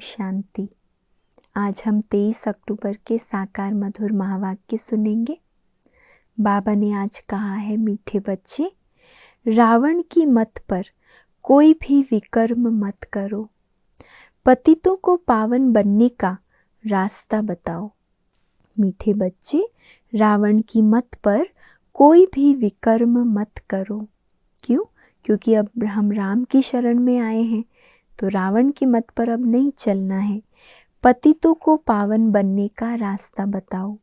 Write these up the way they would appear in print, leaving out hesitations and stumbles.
शांति। आज हम 23 अक्टूबर के साकार मधुर महावाक्य सुनेंगे। बाबा ने आज कहा है, मीठे बच्चे, रावण की मत पर कोई भी विकर्म मत करो, पतितों को पावन बनने का रास्ता बताओ। मीठे बच्चे, रावण की मत पर कोई भी विकर्म मत करो। क्यों? क्योंकि अब हम राम की शरण में आए हैं, तो रावण की मत पर अब नहीं चलना है। पतितों को पावन बनने का रास्ता बताओ।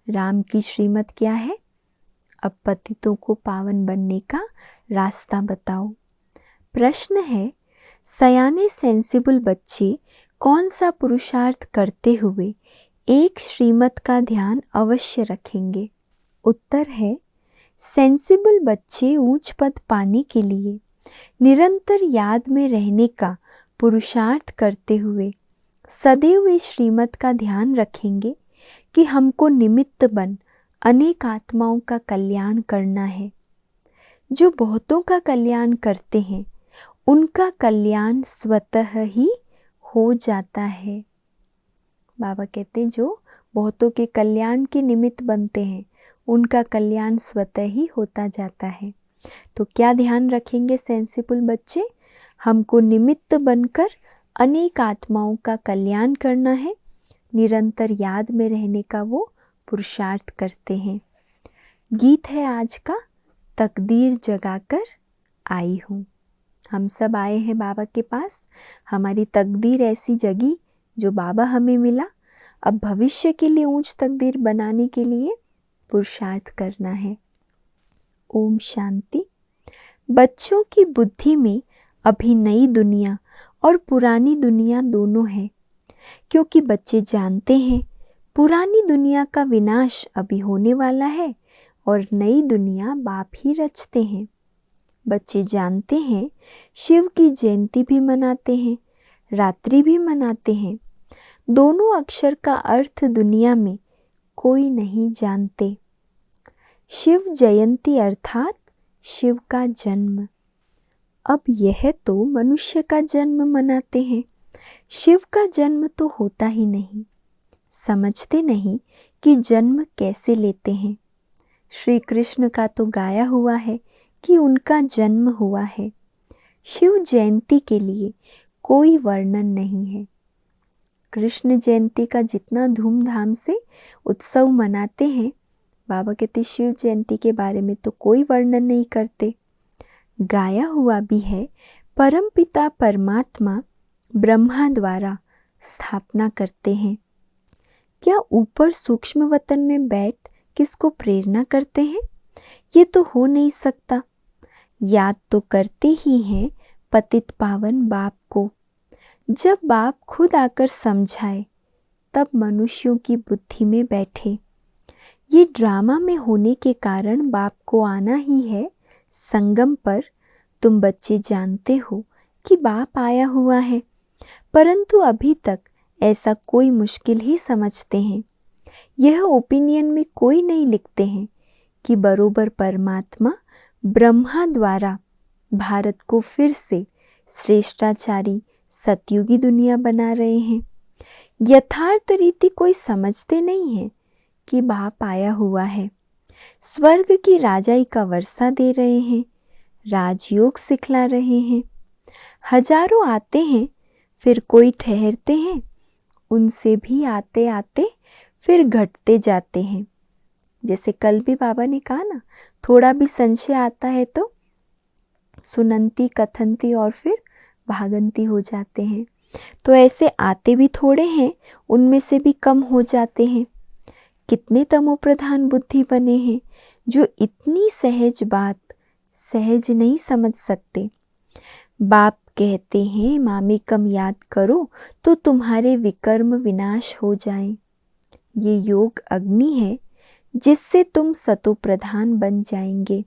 राम की श्रीमत क्या है? अब पतितों को पावन बनने का रास्ता बताओ। प्रश्न है, सयाने सेंसिबल बच्चे कौन सा पुरुषार्थ करते हुए एक श्रीमत का ध्यान अवश्य रखेंगे? उत्तर है, सेंसिबल बच्चे ऊंच पद पाने के लिए निरंतर याद में रहने का पुरुषार्थ करते हुए सदैव इस श्रीमत का ध्यान रखेंगे कि हमको निमित्त बन अनेक आत्माओं का कल्याण करना है। जो बहुतों का कल्याण करते हैं, उनका कल्याण स्वतः ही हो जाता है। बाबा कहते हैं, जो बहुतों के कल्याण के निमित्त बनते हैं, उनका कल्याण स्वतः ही होता जाता है। तो क्या ध्यान रखेंगे सेंसिबल बच्चे? हमको निमित्त बनकर अनेक आत्माओं का कल्याण करना है। निरंतर याद में रहने का वो पुरुषार्थ करते हैं। गीत है आज का, तकदीर जगाकर आई हूँ। हम सब आए हैं बाबा के पास, हमारी तकदीर ऐसी जगी जो बाबा हमें मिला। अब भविष्य के लिए ऊंच तकदीर बनाने के लिए पुरुषार्थ करना है। ओम शांति। बच्चों की बुद्धि में अभी नई दुनिया और पुरानी दुनिया दोनों है, क्योंकि बच्चे जानते हैं पुरानी दुनिया का विनाश अभी होने वाला है और नई दुनिया बाप ही रचते हैं। बच्चे जानते हैं शिव की जयंती भी मनाते हैं, रात्रि भी मनाते हैं। दोनों अक्षर का अर्थ दुनिया में कोई नहीं जानते। शिव जयंती अर्थात शिव का जन्म। अब यह तो मनुष्य का जन्म मनाते हैं, शिव का जन्म तो होता ही नहीं। समझते नहीं कि जन्म कैसे लेते हैं। श्री कृष्ण का तो गाया हुआ है कि उनका जन्म हुआ है। शिव जयंती के लिए कोई वर्णन नहीं है। कृष्ण जयंती का जितना धूमधाम से उत्सव मनाते हैं, बाबा कहते शिव जयंती के बारे में तो कोई वर्णन नहीं करते। गाया हुआ भी है, परमपिता परमात्मा ब्रह्मा द्वारा स्थापना करते हैं। क्या ऊपर सूक्ष्म वतन में बैठ किसको प्रेरणा करते हैं? ये तो हो नहीं सकता। याद तो करते ही हैं पतित पावन बाप को। जब बाप खुद आकर समझाए, तब मनुष्यों की बुद्धि में बैठे। ये ड्रामा में होने के कारण बाप को आना ही है संगम पर। तुम बच्चे जानते हो कि बाप आया हुआ है, परंतु अभी तक ऐसा कोई मुश्किल ही समझते हैं। यह ओपिनियन में कोई नहीं लिखते हैं कि बरोबर परमात्मा ब्रह्मा द्वारा भारत को फिर से श्रेष्ठाचारी सतयुगी दुनिया बना रहे हैं। यथार्थ रीति कोई समझते नहीं है कि बाप आया हुआ है। स्वर्ग की राजाई का वर्षा दे रहे हैं, राजयोग सिखला रहे हैं। हजारों आते हैं, फिर कोई ठहरते हैं, उनसे भी आते आते फिर घटते जाते हैं। जैसे कल भी बाबा ने कहा ना, थोड़ा भी संशय आता है तो सुनंती कथनती और फिर भागंती हो जाते हैं। तो ऐसे आते भी थोड़े हैं, उनमें से भी कम हो जाते हैं। कितने तमोप्रधान बुद्धि बने हैं जो इतनी सहज बात सहज नहीं समझ सकते। बाप कहते हैं, मामेकम याद करो तो तुम्हारे विकर्म विनाश हो जाएं। ये योग अग्नि है जिससे तुम सतो प्रधान बन जाएंगे।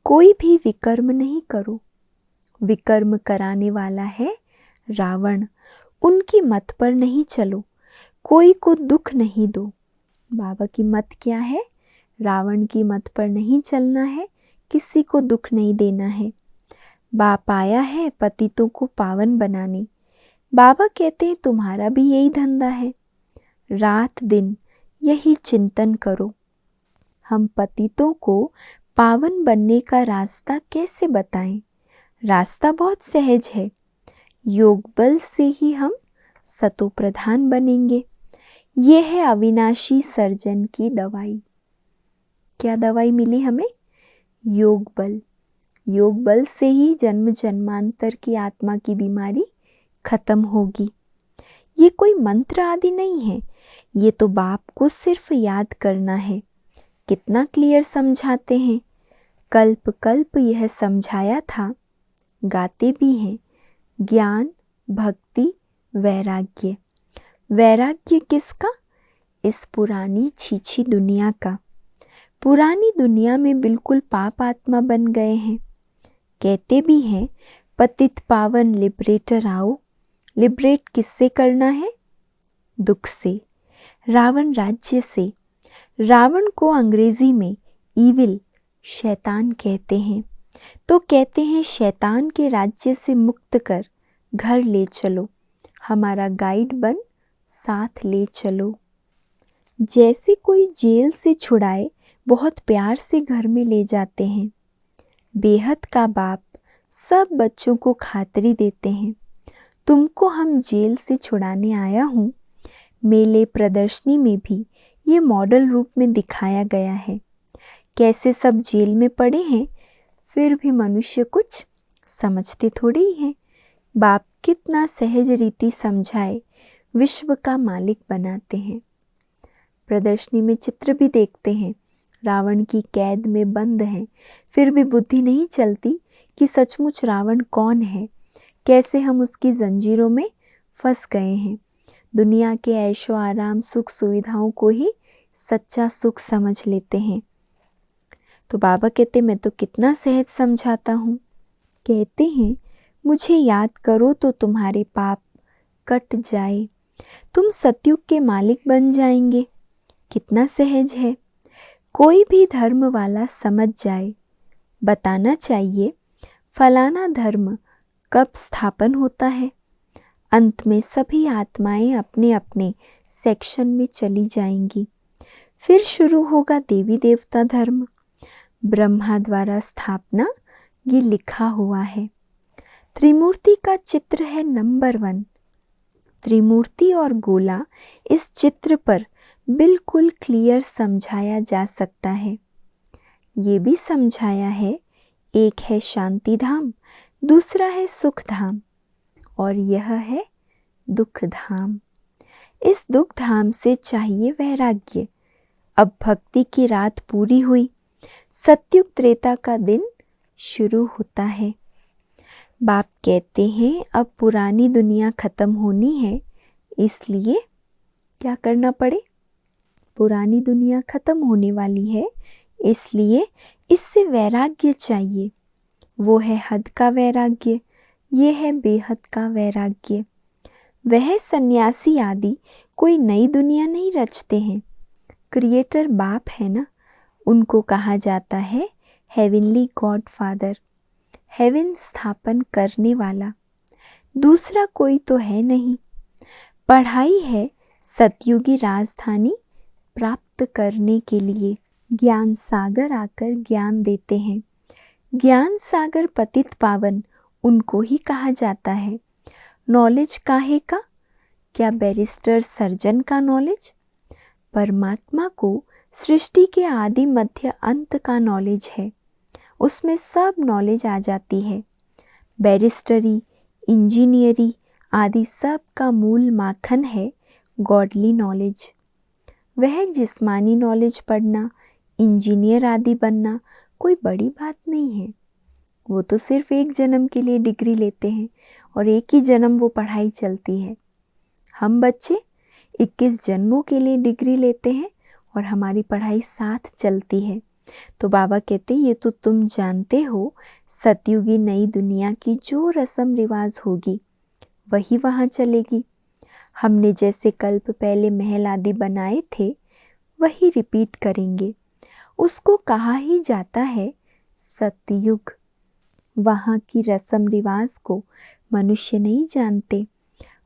कोई भी विकर्म नहीं करो। विकर्म कराने वाला है रावण। उनकी मत पर नहीं चलो, कोई को दुख नहीं दो। बाबा की मत क्या है? रावण की मत पर नहीं चलना है, किसी को दुख नहीं देना है। बाप आया है पतितों को पावन बनाने। बाबा कहते हैं तुम्हारा भी यही धंधा है, रात दिन यही चिंतन करो। हम पतितों को पावन बनने का रास्ता कैसे बताएं? रास्ता बहुत सहज है, योग बल से ही हम सतो प्रधान बनेंगे। ये है अविनाशी सर्जन की दवाई। क्या दवाई मिली हमें? योग बल। योग बल से ही जन्म जन्मांतर की आत्मा की बीमारी खत्म होगी। ये कोई मंत्र आदि नहीं है, ये तो बाप को सिर्फ याद करना है। कितना क्लियर समझाते हैं। कल्प कल्प यह समझाया था, गाते भी हैं। ज्ञान, भक्ति, वैराग्य। वैराग्य किसका? इस पुरानी छीछी दुनिया का। पुरानी दुनिया में बिल्कुल पाप आत्मा बन गए हैं। कहते भी हैं पतित पावन लिबरेटर आओ। लिबरेट किससे करना है? दुख से, रावण राज्य से। रावण को अंग्रेजी में ईविल, शैतान कहते हैं। तो कहते हैं शैतान के राज्य से मुक्त कर घर ले चलो, हमारा गाइड बन साथ ले चलो। जैसे कोई जेल से छुड़ाए बहुत प्यार से घर में ले जाते हैं। बेहद का बाप सब बच्चों को खातरी देते हैं, तुमको हम जेल से छुड़ाने आया हूँ। मेले प्रदर्शनी में भी ये मॉडल रूप में दिखाया गया है। कैसे सब जेल में पड़े हैं, फिर भी मनुष्य कुछ समझते थोड़ी ही हैं। बाप कितना सहज रीति समझाए विश्व का मालिक बनाते हैं। प्रदर्शनी में चित्र भी देखते हैं, रावण की कैद में बंद हैं, फिर भी बुद्धि नहीं चलती कि सचमुच रावण कौन है, कैसे हम उसकी जंजीरों में फंस गए हैं। दुनिया के ऐशो आराम सुख सुविधाओं को ही सच्चा सुख समझ लेते हैं। तो बाबा कहते मैं तो कितना सहज समझाता हूँ। कहते हैं मुझे याद करो तो तुम्हारे पाप कट जाए, तुम सतयुग के मालिक बन जाएंगे। कितना सहज है। कोई भी धर्म वाला समझ जाए, बताना चाहिए फलाना धर्म कब स्थापन होता है। अंत में सभी आत्माएं अपने अपने सेक्शन में चली जाएंगी। फिर शुरू होगा देवी देवता धर्म। ब्रह्मा द्वारा स्थापना ये लिखा हुआ है। त्रिमूर्ति का चित्र है नंबर 1। त्रिमूर्ति और गोला इस चित्र पर बिल्कुल क्लियर समझाया जा सकता है। ये भी समझाया है, एक है शांति धाम, दूसरा है सुख धाम और यह है दुख धाम। इस दुख धाम से चाहिए वैराग्य। अब भक्ति की रात पूरी हुई, सतयुग त्रेता का दिन शुरू होता है। बाप कहते हैं अब पुरानी दुनिया खत्म होनी है, इसलिए क्या करना पड़े? पुरानी दुनिया खत्म होने वाली है, इसलिए इससे वैराग्य चाहिए। वो है हद का वैराग्य, ये है बेहद का वैराग्य। वह सन्यासी आदि कोई नई दुनिया नहीं रचते हैं, क्रिएटर बाप है ना, उनको कहा जाता है हेवनली गॉड फादर, हेवन स्थापन करने वाला। दूसरा कोई तो है नहीं। पढ़ाई है सतयुगी राजधानी प्राप्त करने के लिए। ज्ञान सागर आकर ज्ञान देते हैं। ज्ञान सागर पतित पावन उनको ही कहा जाता है। नॉलेज काहे का? क्या बैरिस्टर सर्जन का नॉलेज? परमात्मा को सृष्टि के आदि मध्य अंत का नॉलेज है, उसमें सब नॉलेज आ जाती है। बैरिस्टरी, इंजीनियरी आदि सब का मूल माखन है गॉडली नॉलेज। वह जिस्मानी नॉलेज पढ़ना, इंजीनियर आदि बनना कोई बड़ी बात नहीं है। वो तो सिर्फ एक जन्म के लिए डिग्री लेते हैं और एक ही जन्म वो पढ़ाई चलती है। हम बच्चे 21 जन्मों के लिए डिग्री लेते हैं और हमारी पढ़ाई साथ चलती है। तो बाबा कहते ये तो तुम जानते हो, सतयुगी नई दुनिया की जो रस्म रिवाज होगी वही वहाँ चलेगी। हमने जैसे कल्प पहले महल आदि बनाए थे वही रिपीट करेंगे। उसको कहा ही जाता है सतयुग। वहाँ की रस्म रिवाज को मनुष्य नहीं जानते,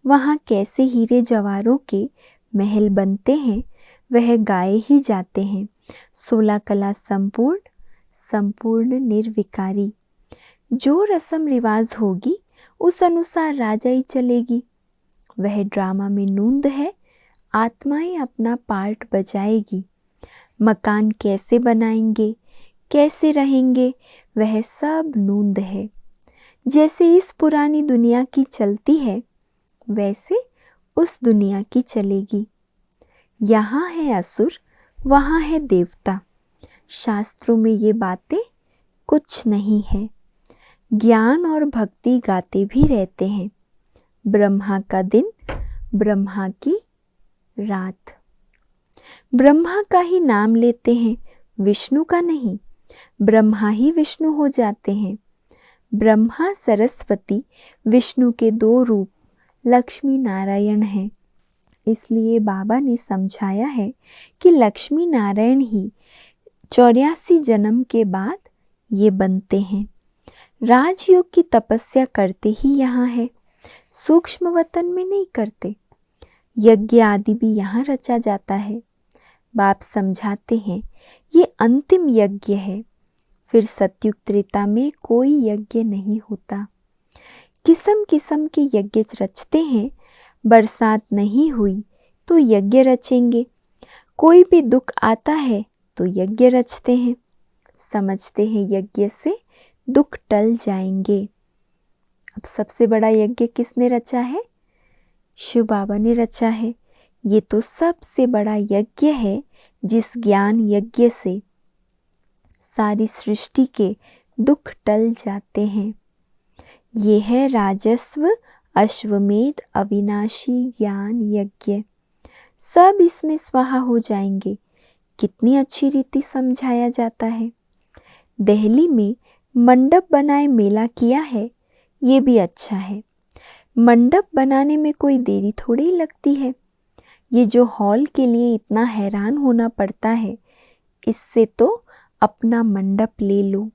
वहाँ कैसे हीरे जवाहरों के महल बनते हैं वह गाए ही जाते हैं। 16 कला संपूर्ण, संपूर्ण निर्विकारी। जो रस्म रिवाज होगी उस अनुसार राजाई चलेगी। वह ड्रामा में नूंद है, आत्माएं अपना पार्ट बजाएगी। मकान कैसे बनाएंगे, कैसे रहेंगे, वह सब नूंद है। जैसे इस पुरानी दुनिया की चलती है वैसे उस दुनिया की चलेगी। यहाँ है असुर, वहाँ है देवता। शास्त्रों में ये बातें कुछ नहीं है। ज्ञान और भक्ति गाते भी रहते हैं। ब्रह्मा का दिन, ब्रह्मा की रात। ब्रह्मा का ही नाम लेते हैं, विष्णु का नहीं। ब्रह्मा ही विष्णु हो जाते हैं। ब्रह्मा सरस्वती विष्णु के 2 रूप लक्ष्मी नारायण हैं। इसलिए बाबा ने समझाया है कि लक्ष्मी नारायण ही 84 जन्म के बाद ये बनते हैं। राजयोग की तपस्या करते ही यहाँ है, सूक्ष्म वतन में नहीं करते। यज्ञ आदि भी यहाँ रचा जाता है। बाप समझाते हैं ये अंतिम यज्ञ है, फिर सतयुग त्रेता में कोई यज्ञ नहीं होता। किस्म किस्म के यज्ञ रचते हैं। बरसात नहीं हुई तो यज्ञ रचेंगे। कोई भी दुख आता है तो यज्ञ रचते हैं। समझते हैं यज्ञ से दुख टल जाएंगे। अब सबसे बड़ा यज्ञ किसने रचा है? शिव बाबा ने रचा है। ये तो सबसे बड़ा यज्ञ है जिस ज्ञान यज्ञ से सारी सृष्टि के दुख टल जाते हैं। ये है राजस्व अश्वमेध अविनाशी ज्ञान यज्ञ। सब इसमें स्वाहा हो जाएंगे। कितनी अच्छी रीति समझाया जाता है। दिल्ली में मंडप बनाए मेला किया है, ये भी अच्छा है। मंडप बनाने में कोई देरी थोड़ी ही लगती है। ये जो हॉल के लिए इतना हैरान होना पड़ता है, इससे तो अपना मंडप ले लो।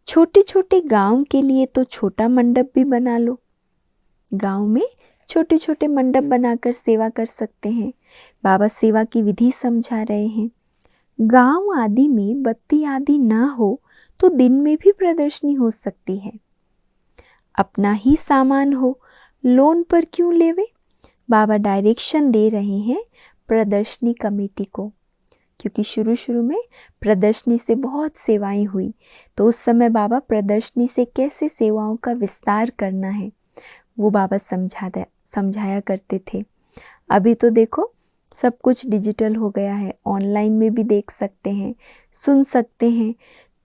छोटे छोटे गांव के लिए तो छोटा मंडप भी बना लो। गांव में छोटे छोटे मंडप बनाकर सेवा कर सकते हैं। बाबा सेवा की विधि समझा रहे हैं। गांव आदि में बत्ती आदि ना हो तो दिन में भी प्रदर्शनी हो सकती है। अपना ही सामान हो, लोन पर क्यों लेवे? बाबा डायरेक्शन दे रहे हैं प्रदर्शनी कमेटी को, क्योंकि शुरू में प्रदर्शनी से बहुत सेवाएं हुई, तो उस समय बाबा प्रदर्शनी से कैसे सेवाओं का विस्तार करना है वो बाबा समझाया करते थे। अभी तो देखो सब कुछ डिजिटल हो गया है, ऑनलाइन में भी देख सकते हैं, सुन सकते हैं।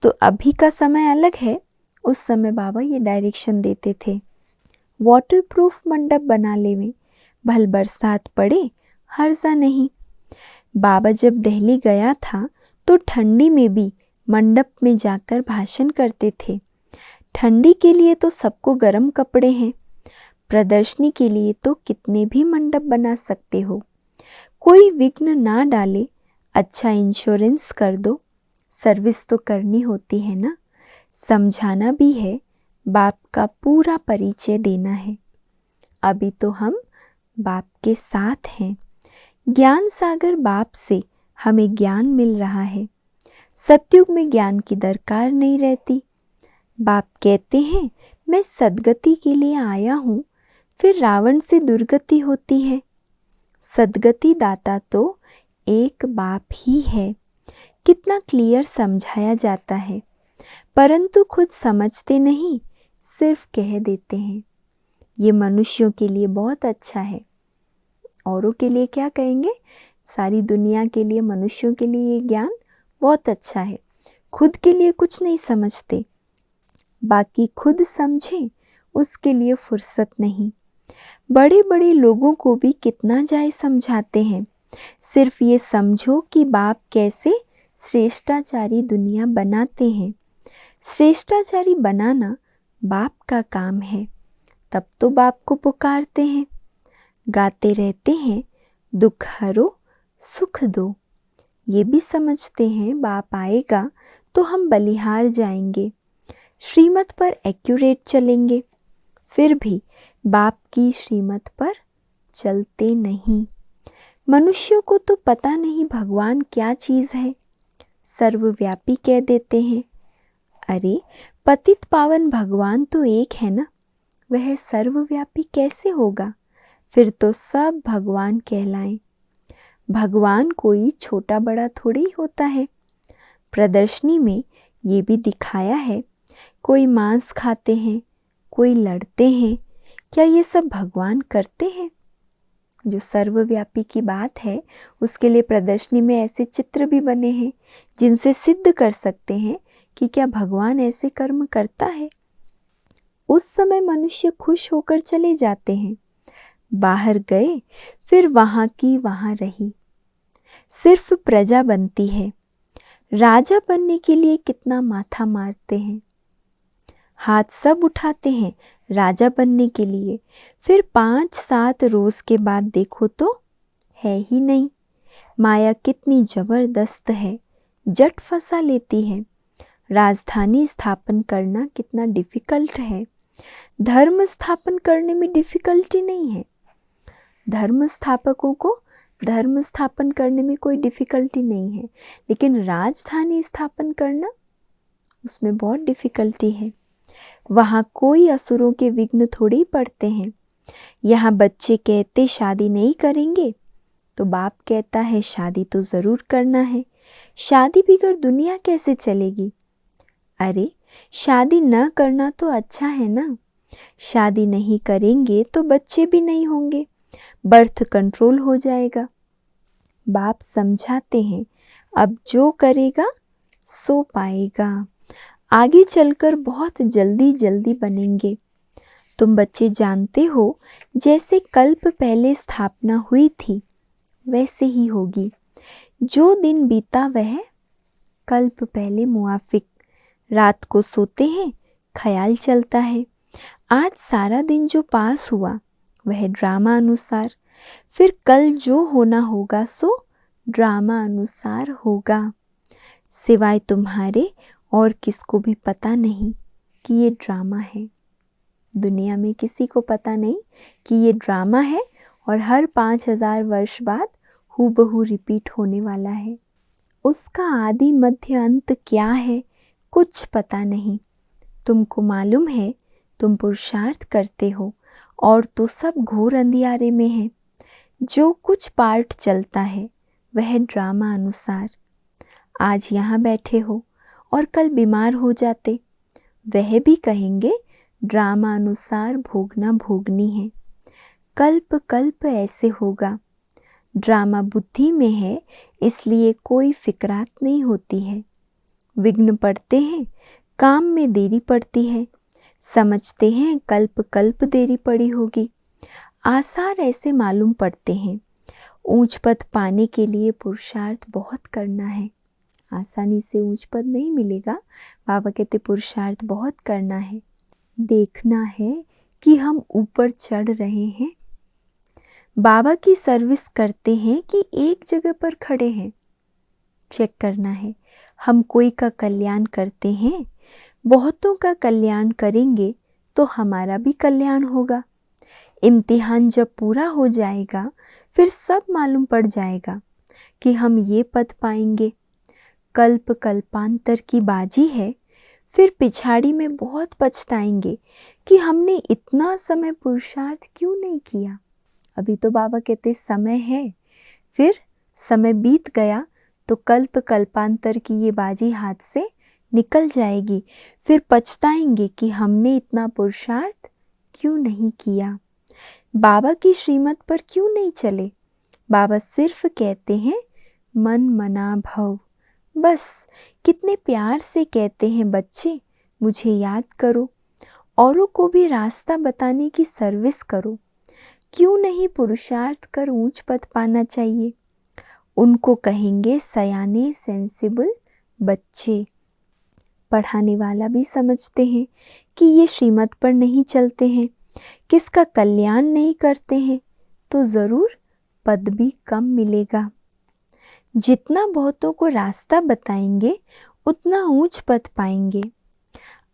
तो अभी का समय अलग है, उस समय बाबा ये डायरेक्शन देते थे। वाटरप्रूफ मंडप बना लेवें, भल बरसात पड़े हर्जा नहीं। बाबा जब दिल्ली गया था तो ठंडी में भी मंडप में जाकर भाषण करते थे। ठंडी के लिए तो सबको गर्म कपड़े हैं, प्रदर्शनी के लिए तो कितने भी मंडप बना सकते हो। कोई विघ्न ना डाले, अच्छा इंश्योरेंस कर दो। सर्विस तो करनी होती है ना, समझाना भी है, बाप का पूरा परिचय देना है। अभी तो हम बाप के साथ हैं। ज्ञान सागर बाप से हमें ज्ञान मिल रहा है। सतयुग में ज्ञान की दरकार नहीं रहती। बाप कहते हैं मैं सद्गति के लिए आया हूँ, फिर रावण से दुर्गति होती है। सद्गति दाता तो एक बाप ही है। कितना क्लियर समझाया जाता है, परंतु खुद समझते नहीं, सिर्फ कह देते हैं। ये मनुष्यों के लिए बहुत अच्छा है, औरों के लिए क्या कहेंगे? सारी दुनिया के लिए, मनुष्यों के लिए ये ज्ञान बहुत अच्छा है। खुद के लिए कुछ नहीं समझते, बाकी खुद समझें उसके लिए फुर्सत नहीं। बड़े बड़े लोगों को भी कितना जाए समझाते हैं। सिर्फ ये समझो कि बाप कैसे श्रेष्ठाचारी दुनिया बनाते हैं। श्रेष्ठाचारी बनाना बाप का काम है, तब तो बाप को पुकारते हैं। गाते रहते हैं दुख हरो सुख दो। ये भी समझते हैं बाप आएगा तो हम बलिहार जाएंगे, श्रीमत पर एक्यूरेट चलेंगे। फिर भी बाप की श्रीमत पर चलते नहीं। मनुष्यों को तो पता नहीं भगवान क्या चीज़ है, सर्वव्यापी कह देते हैं। अरे पतित पावन भगवान तो एक है ना, वह सर्वव्यापी कैसे होगा? फिर तो सब भगवान कहलाएं। भगवान कोई छोटा बड़ा थोड़ी होता है। प्रदर्शनी में ये भी दिखाया है, कोई मांस खाते हैं, कोई लड़ते हैं। क्या ये सब भगवान करते हैं? जो सर्वव्यापी की बात है, उसके लिए प्रदर्शनी में ऐसे चित्र भी बने हैं जिनसे सिद्ध कर सकते हैं कि क्या भगवान ऐसे कर्म करता है। उस समय मनुष्य खुश होकर चले जाते हैं। बाहर गए, फिर वहाँ की वहाँ रही। सिर्फ प्रजा बनती है। राजा बनने के लिए कितना माथा मारते हैं, हाथ सब उठाते हैं राजा बनने के लिए। फिर 5-7 रोज के बाद देखो तो है ही नहीं। माया कितनी जबरदस्त है, जट फंसा लेती है। राजधानी स्थापन करना कितना डिफिकल्ट है। धर्म स्थापन करने में डिफिकल्टी नहीं है। धर्म स्थापकों को धर्म स्थापन करने में कोई डिफिकल्टी नहीं है, लेकिन राजधानी स्थापन करना, उसमें बहुत डिफिकल्टी है। वहाँ कोई असुरों के विघ्न थोड़ी पड़ते हैं। यहाँ बच्चे कहते शादी नहीं करेंगे, तो बाप कहता है शादी तो ज़रूर करना है। शादी बिगर दुनिया कैसे चलेगी? अरे शादी न करना तो अच्छा है ना। शादी नहीं करेंगे तो बच्चे भी नहीं होंगे, बर्थ कंट्रोल हो जाएगा। बाप समझाते हैं, अब जो करेगा सो पाएगा। आगे चलकर बहुत जल्दी जल्दी बनेंगे। तुम बच्चे जानते हो, जैसे कल्प पहले स्थापना हुई थी वैसे ही होगी। जो दिन बीता वह कल्प पहले मुआफिक। रात को सोते हैं, ख्याल चलता है आज सारा दिन जो पास हुआ वह ड्रामा अनुसार। फिर कल जो होना होगा सो ड्रामा अनुसार होगा। सिवाय तुम्हारे और किसको भी पता नहीं कि ये ड्रामा है। दुनिया में किसी को पता नहीं कि ये ड्रामा है और हर 5000 वर्ष बाद हूबहू रिपीट होने वाला है। उसका आदि मध्य अंत क्या है कुछ पता नहीं। तुमको मालूम है तुम पुरुषार्थ करते हो और तो सब घोर अंधियारे में है। जो कुछ पार्ट चलता है वह ड्रामा अनुसार। आज यहाँ बैठे हो और कल बीमार हो जाते, वह भी कहेंगे ड्रामा अनुसार भोगना भोगनी है। कल्प कल्प ऐसे होगा। ड्रामा बुद्धि में है, इसलिए कोई फिक्रात नहीं होती है। विघ्न पड़ते हैं, काम में देरी पड़ती है। समझते हैं कल्प कल्प देरी पड़ी होगी। आसार ऐसे मालूम पड़ते हैं। ऊंच पद पाने के लिए पुरुषार्थ बहुत करना है। आसानी से ऊंच पद नहीं मिलेगा। बाबा कहते पुरुषार्थ बहुत करना है। देखना है कि हम ऊपर चढ़ रहे हैं। बाबा की सर्विस करते हैं कि एक जगह पर खड़े हैं। चेक करना है हम कोई का कल्याण करते हैं, बहुतों का कल्याण करेंगे तो हमारा भी कल्याण होगा। इम्तिहान जब पूरा हो जाएगा फिर सब मालूम पड़ जाएगा कि हम ये पद पाएंगे। कल्प कल्पांतर की बाजी है। फिर पिछाड़ी में बहुत पछताएंगे कि हमने इतना समय पुरुषार्थ क्यों नहीं किया। अभी तो बाबा कहते समय है, फिर समय बीत गया तो कल्प कल्पांतर की ये बाजी हाथ से निकल जाएगी। फिर पछताएंगे कि हमने इतना पुरुषार्थ क्यों नहीं किया, बाबा की श्रीमत पर क्यों नहीं चले। बाबा सिर्फ कहते हैं मन मना भव। बस कितने प्यार से कहते हैं बच्चे मुझे याद करो, औरों को भी रास्ता बताने की सर्विस करो। क्यों नहीं पुरुषार्थ कर ऊंच पद पाना चाहिए। उनको कहेंगे सयाने सेंसिबल बच्चे। पढ़ाने वाला भी समझते हैं कि ये श्रीमत पर नहीं चलते हैं, किसका कल्याण नहीं करते हैं, तो ज़रूर पद भी कम मिलेगा। जितना बहुतों को रास्ता बताएंगे उतना ऊंच पद पाएंगे।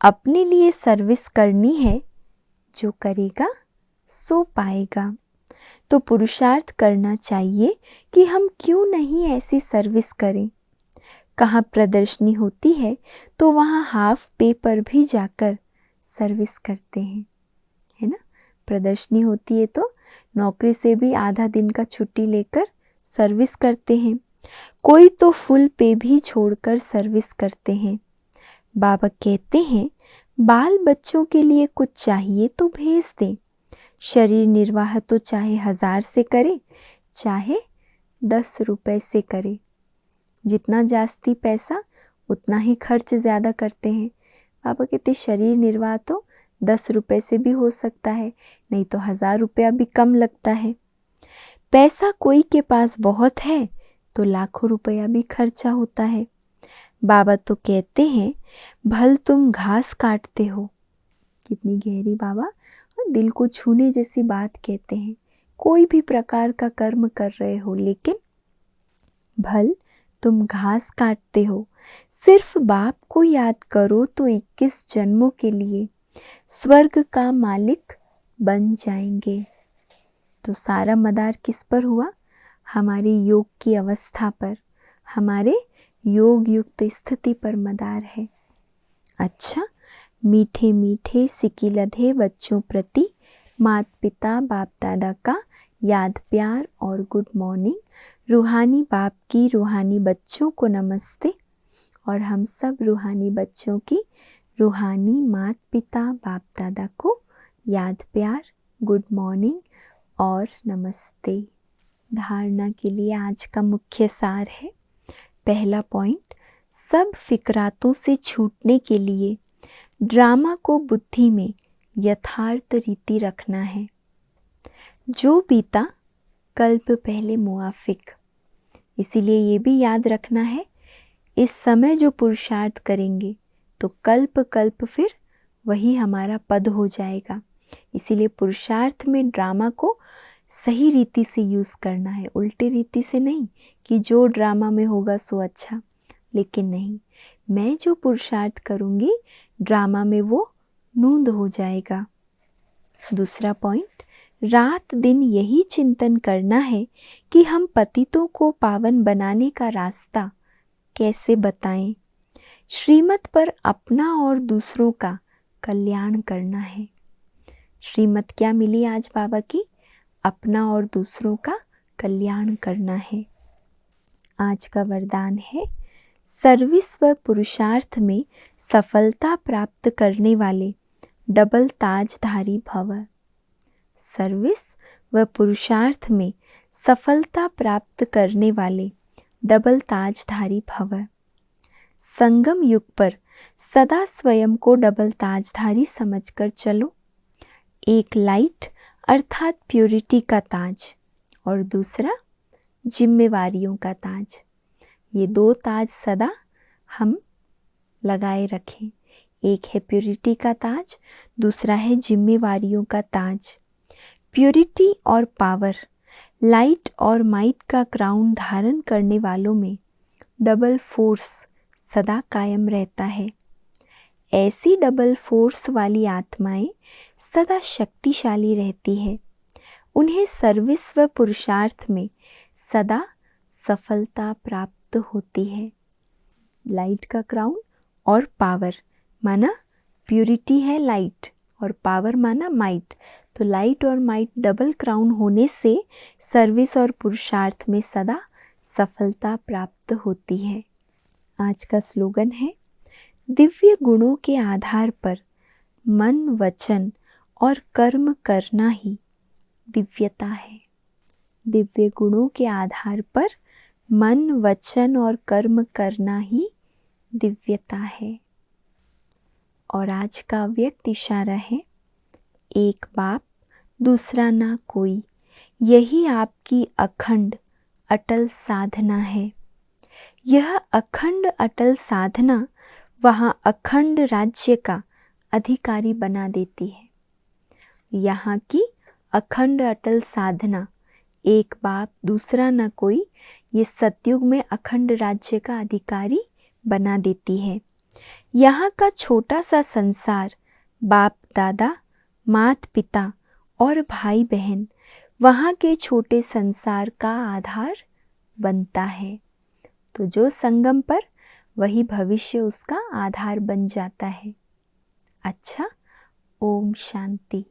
अपने लिए सर्विस करनी है, जो करेगा सो पाएगा। तो पुरुषार्थ करना चाहिए कि हम क्यों नहीं ऐसी सर्विस करें। कहाँ प्रदर्शनी होती है तो वहाँ हाफ पे पर भी जाकर सर्विस करते हैं, है ना। प्रदर्शनी होती है तो नौकरी से भी आधा दिन का छुट्टी लेकर सर्विस करते हैं। कोई तो फुल पे भी छोड़कर सर्विस करते हैं। बाबा कहते हैं बाल बच्चों के लिए कुछ चाहिए तो भेज दें। शरीर निर्वाह तो चाहे 1000 से करे चाहे 10 रुपए से करे। जितना जास्ती पैसा उतना ही खर्च ज़्यादा करते हैं। बाबा कहते शरीर निर्वाह तो 10 रुपए से भी हो सकता है, नहीं तो 1000 रुपया भी कम लगता है। पैसा कोई के पास बहुत है तो लाखों रुपया भी खर्चा होता है। बाबा तो कहते हैं भल तुम घास काटते हो। कितनी गहरी बाबा और दिल को छूने जैसी बात कहते हैं। कोई भी प्रकार का कर्म कर रहे हो लेकिन भल तुम घास काटते हो। सिर्फ बाप को याद करो तो 21 जन्मों के लिए स्वर्ग का मालिक बन जाएंगे। तो सारा मदार किस पर हुआ? हमारी योग की अवस्था पर, हमारे योग युक्त स्थिति पर मदार है। अच्छा, मीठे मीठे सिकिलधे बच्चों प्रति माता पिता बाप दादा का याद प्यार और गुड मॉर्निंग। रूहानी बाप की रूहानी बच्चों को नमस्ते और हम सब रूहानी बच्चों की रूहानी माता पिता बाप दादा को याद प्यार, गुड मॉर्निंग और नमस्ते। धारणा के लिए आज का मुख्य सार है। पहला पॉइंट, सब फिक्रातों से छूटने के लिए ड्रामा को बुद्धि में यथार्थ रीति रखना है। जो बीता कल्प पहले मुआफिक। इसीलिए ये भी याद रखना है, इस समय जो पुरुषार्थ करेंगे तो कल्प कल्प फिर वही हमारा पद हो जाएगा। इसीलिए पुरुषार्थ में ड्रामा को सही रीति से यूज़ करना है, उल्टी रीति से नहीं कि जो ड्रामा में होगा सो अच्छा। लेकिन नहीं, मैं जो पुरुषार्थ करूँगी ड्रामा में वो नूंद हो जाएगा। दूसरा पॉइंट, रात दिन यही चिंतन करना है कि हम पतितों को पावन बनाने का रास्ता कैसे बताएं। श्रीमत पर अपना और दूसरों का कल्याण करना है। श्रीमत क्या मिली आज बाबा की? अपना और दूसरों का कल्याण करना है। आज का वरदान है, सर्विस व पुरुषार्थ में सफलता प्राप्त करने वाले डबल ताजधारी भव। सर्विस व पुरुषार्थ में सफलता प्राप्त करने वाले डबल ताजधारी भव। संगम युग पर सदा स्वयं को डबल ताजधारी समझकर चलो। एक लाइट अर्थात प्योरिटी का ताज और दूसरा जिम्मेवारियों का ताज। ये दो ताज सदा हम लगाए रखें। एक है प्योरिटी का ताज, दूसरा है जिम्मेवारियों का ताज। प्योरिटी और पावर, लाइट और माइट का क्राउन धारण करने वालों में डबल फोर्स सदा कायम रहता है। ऐसी डबल फोर्स वाली आत्माएं सदा शक्तिशाली रहती है। उन्हें सर्विस व पुरुषार्थ में सदा सफलता प्राप्त होती है। लाइट का क्राउन और पावर माना प्यूरिटी है लाइट और पावर माना माइट। तो लाइट और माइट डबल क्राउन होने से सर्विस और पुरुषार्थ में सदा सफलता प्राप्त होती है। आज का स्लोगन है, दिव्य गुणों के आधार पर मन वचन और कर्म करना ही दिव्यता है। दिव्य गुणों के आधार पर मन वचन और कर्म करना ही दिव्यता है। और आज का व्यक्त इशारा है, एक बाप दूसरा ना कोई, यही आपकी अखंड अटल साधना है। यह अखंड अटल साधना वहाँ अखंड राज्य का अधिकारी बना देती है। यहाँ की अखंड अटल साधना, एक बाप दूसरा न कोई, ये सतयुग में अखंड राज्य का अधिकारी बना देती है। यहाँ का छोटा सा संसार, बाप दादा, मात पिता और भाई बहन वहाँ के छोटे संसार का आधार बनता है। तो जो संगम पर, वही भविष्य उसका आधार बन जाता है। अच्छा, ओम शांति।